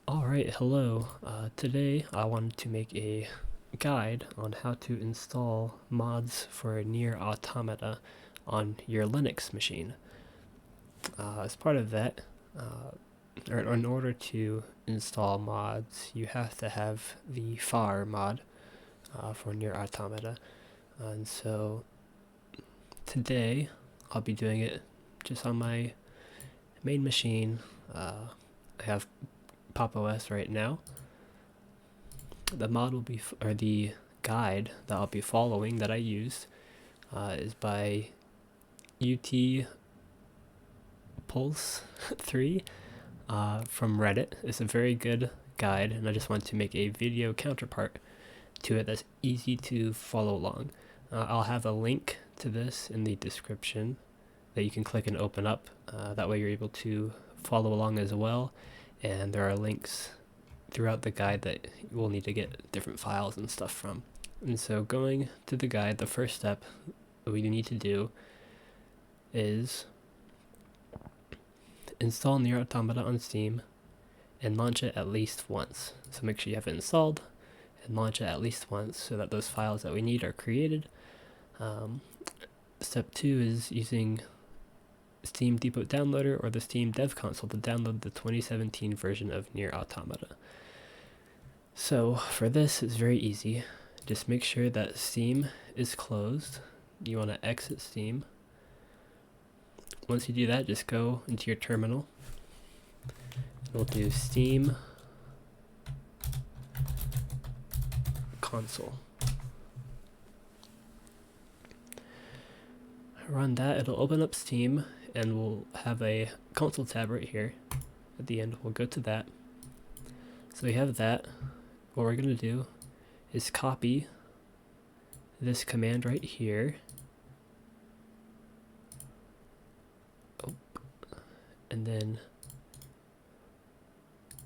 Alright, hello. Today I wanted to make a guide on how to install mods for NieR Automata on your Linux machine. As part of that, or in order to install mods, you have to have the FAR mod for NieR Automata. And so today I'll be doing it just on my main machine. I have Pop! OS right now. The mod will be, or the guide that I'll be following that I used is by UT Pulse 3 from Reddit. It's a very good guide, and I just want to make a video counterpart to it that's easy to follow along. I'll have a link to this in the description that you can click and open up. That way you're able to follow along as well, and there are links throughout the guide that we'll need to get different files and stuff from. And so going to the guide, the first step that we need to do is install NieR Automata on Steam and launch it at least once. So make sure you have it installed and launch it at least once so that those files that we need are created. Step 2 is using Steam Depot Downloader or the Steam Dev Console to download the 2017 version of NieR Automata. So for this, it's very easy. Just make sure that Steam is closed. You want to exit Steam. Once you do that, just go into your terminal. We'll do Steam console. Run that, it'll open up Steam, and we'll have a console tab right here. At the end, we'll go to that. So we have that. What we're going to do is copy this command right here. And then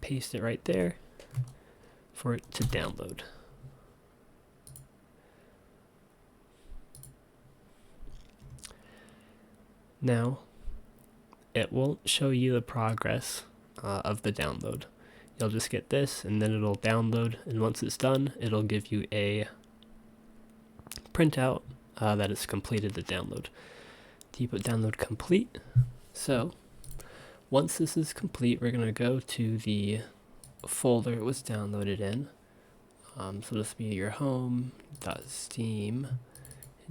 paste it right there for it to download. Now, it won't show you the progress of the download. You'll just get this, and then it'll download, and once it's done, it'll give you a printout that it's completed the download. Depot download complete. So, once this is complete, we're going to go to the folder it was downloaded in. So this will be your home.steam.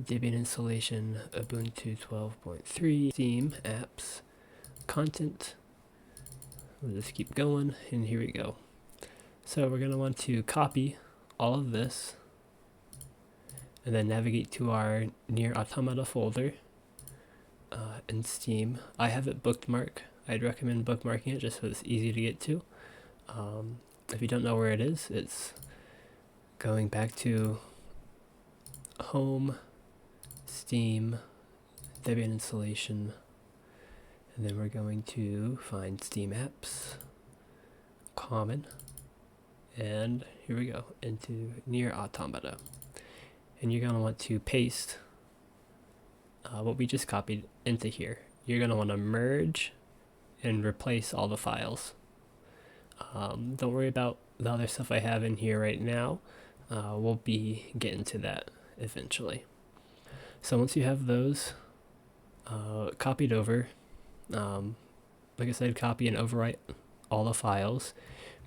Debian installation, Ubuntu 12.3, Steam, apps, content. We'll just keep going, and here we go. So we're going to want to copy all of this, and then navigate to our NieR Automata folder in Steam. I have it bookmarked. I'd recommend bookmarking it just so it's easy to get to. If you don't know where it is, it's going back to home, Steam, Debian installation, and then we're going to find Steam apps, common, and here we go, into NieR Automata. And you're going to want to paste what we just copied into here. You're going to want to merge and replace all the files. Don't worry about the other stuff I have in here right now. We'll be getting to that eventually. So once you have those copied over, like I said, copy and overwrite all the files.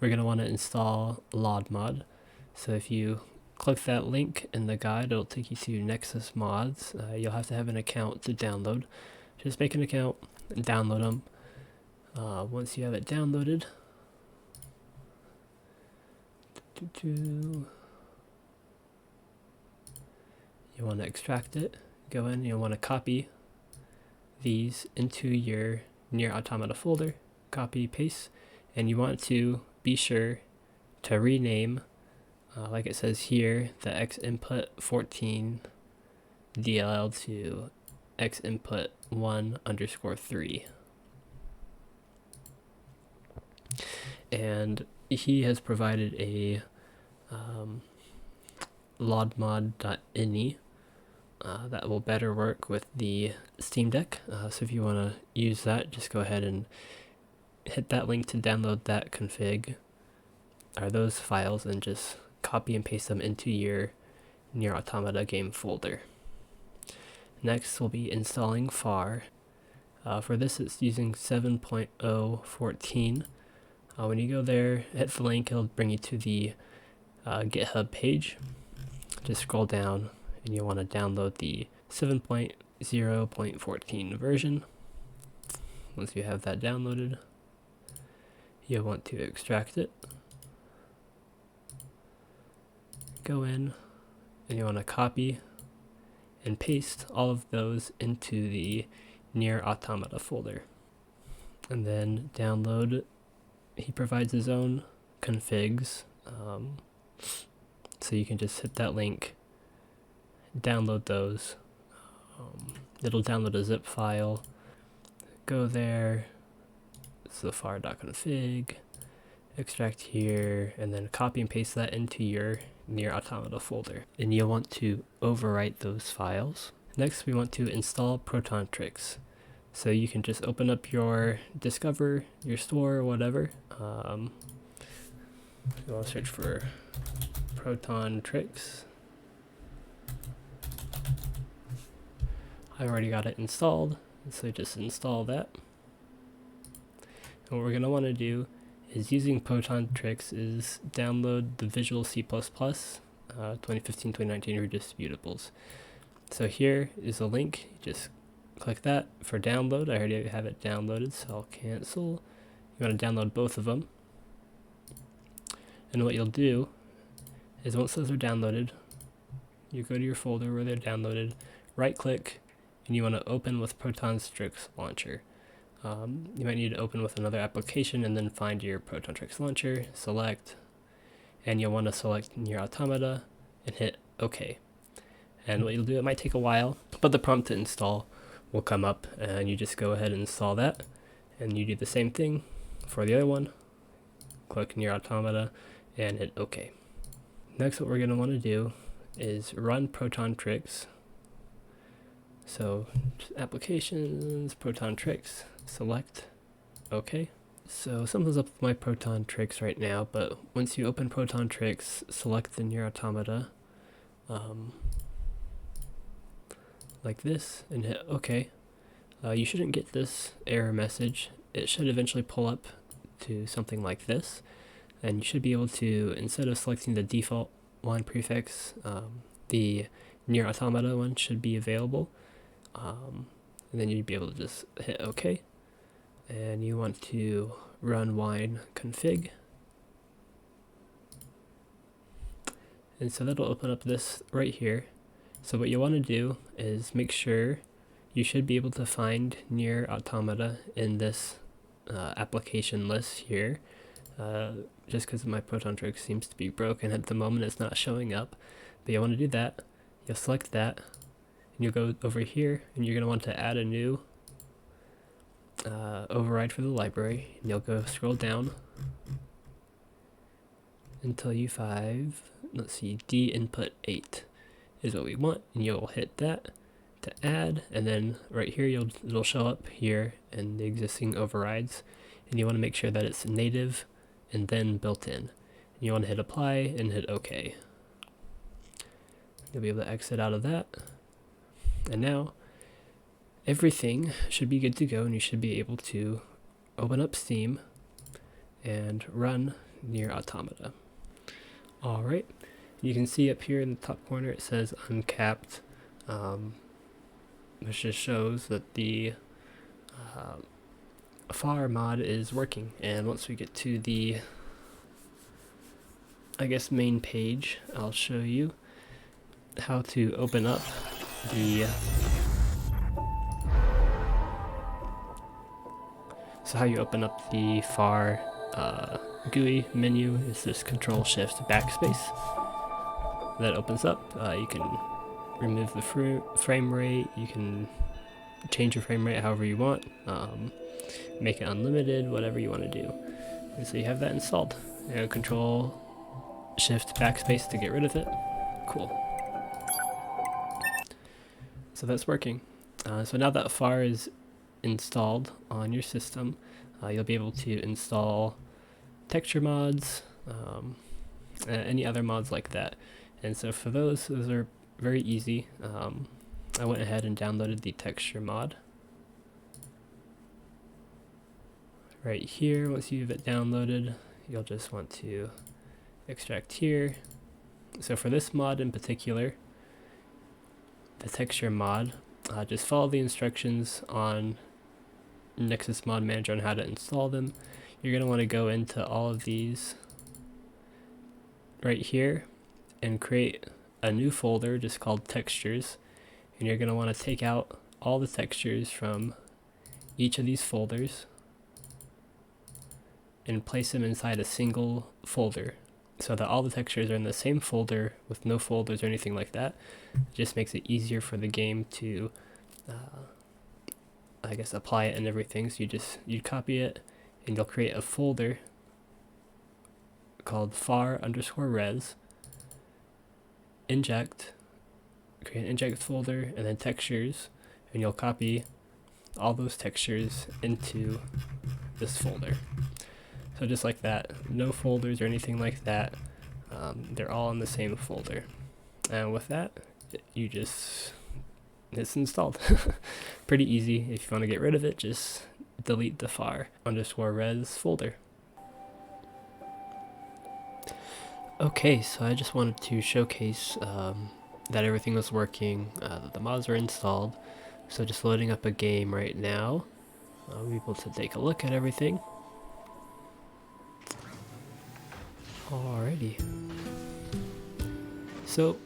We're going to want to install LodMod. So if you click that link in the guide, it'll take you to Nexus Mods. You'll have to have an account to download. Just make an account and download them. Once you have it downloaded, you want to extract it. Go in, you'll want to copy these into your NieR Automata folder, copy, paste, and you want to be sure to rename, like it says here, the xinput 14 DLL to xinput 1_3. And he has provided a lodmod.ini that will better work with the Steam Deck. So if you want to use that, just go ahead and hit that link to download that config. those files and just copy and paste them into your NieR Automata game folder. Next we'll be installing FAR. For this it's using 7.014. When you go there, hit the link, it'll bring you to the GitHub page. Just scroll down and you want to download the 7.0.14 version. Once you have that downloaded, you'll want to extract it. Go in and you want to copy and paste all of those into the NieR Automata folder. And then download. He provides his own configs, so you can just hit that link, download those. It'll download a zip file. Go there, it's the far.config, extract here, and then copy and paste that into your NieR Automata folder. And you'll want to overwrite those files. Next, we want to install Proton tricks. So you can just open up your Discover, your store, or whatever. You want to search for Proton tricks. I already got it installed, so just install that. And what we're going to want to do is, using Proton tricks, is download the Visual C++ 2015-2019 Redistributables. So here is a link. You just click that for download. I already have it downloaded, so I'll cancel. You want to download both of them. And what you'll do is, once those are downloaded, you go to your folder where they're downloaded, right click, and you want to open with Proton Tricks Launcher. You might need to open with another application and then find your Proton Tricks Launcher, select, and you'll want to select NieR Automata and hit OK. And what you'll do, it might take a while, but the prompt to install will come up, and you just go ahead and install that. And you do the same thing for the other one. Click NieR Automata and hit OK. Next, what we're going to want to do is run Proton Tricks. So applications, Proton Tricks, select OK. So something's up with my Proton Tricks right now, but once you open Proton Tricks, select the NieR Automata like this and hit OK. You shouldn't get this error message. It should eventually pull up to something like this, and you should be able to, instead of selecting the default one prefix, the NieR Automata one should be available, and then you'd be able to just hit OK. And you want to run wine config, and so that'll open up this right here. So what you want to do is make sure you should be able to find NieR Automata in this application list here. Just because my Proton Trick seems to be broken at the moment, it's not showing up. But you want to do that. You'll select that, and you'll go over here, and you're going to want to add a new override for the library. And you'll go scroll down until you find, let's see, D input 8 is what we want, and you'll hit that to add, and then right here it'll show up here in the existing overrides, and you want to make sure that it's native and then built in. And you want to hit apply and hit OK. You'll be able to exit out of that, and now everything should be good to go, and you should be able to open up Steam and run NieR Automata. Alright, you can see up here in the top corner it says uncapped, which just shows that the FAR mod is working. And once we get to the, I guess, main page, I'll show you how to open up the so how you open up the FAR GUI menu is this Control-Shift backspace. That opens up. You can remove the frame rate. You can change your frame rate however you want. Make it unlimited, whatever you want to do. And so you have that installed. Control-Shift backspace to get rid of it. Cool. So that's working. So now that FAR is installed on your system, you'll be able to install texture mods, any other mods like that. And so for those are very easy. I went ahead and downloaded the texture mod. Right here, once you have it downloaded, you'll just want to extract here. So for this mod in particular, the texture mod, just follow the instructions on Nexus Mod Manager on how to install them. You're going to want to go into all of these right here and create a new folder just called textures, and you're going to want to take out all the textures from each of these folders and place them inside a single folder so that all the textures are in the same folder with no folders or anything like that. It just makes it easier for the game to I guess apply it and everything. So you copy it and you'll create a folder called var_res, inject, create an inject folder, and then textures, and you'll copy all those textures into this folder. So just like that, no folders or anything like that, they're all in the same folder. And with that, it's installed. Pretty easy. If you want to get rid of it, just delete the var_res folder. Okay, so I just wanted to showcase that everything was working, that the mods are installed. So just loading up a game right now. I'll be able to take a look at everything. Alrighty. So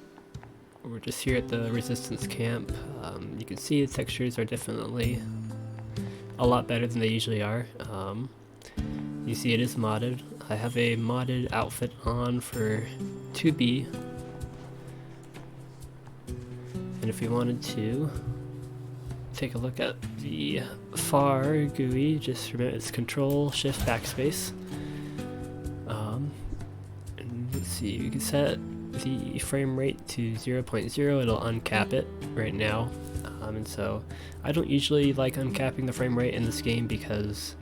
we're just here at the resistance camp. You can see the textures are definitely a lot better than they usually are. You see it is modded. I have a modded outfit on for 2B. And if we wanted to take a look at the FAR GUI, just remember it's Control Shift Backspace. And let's see, we can set the frame rate to 0.0. It'll uncap it right now. And so I don't usually like uncapping the frame rate in this game because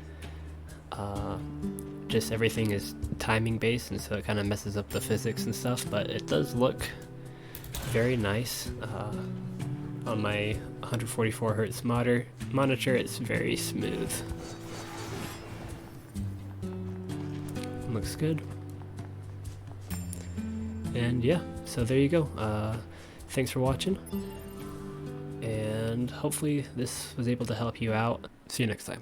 just everything is timing based, and so it kind of messes up the physics and stuff, but it does look very nice. On my 144 Hz monitor, it's very smooth. Looks good. And yeah, so there you go. Thanks for watching, and hopefully this was able to help you out. See you next time.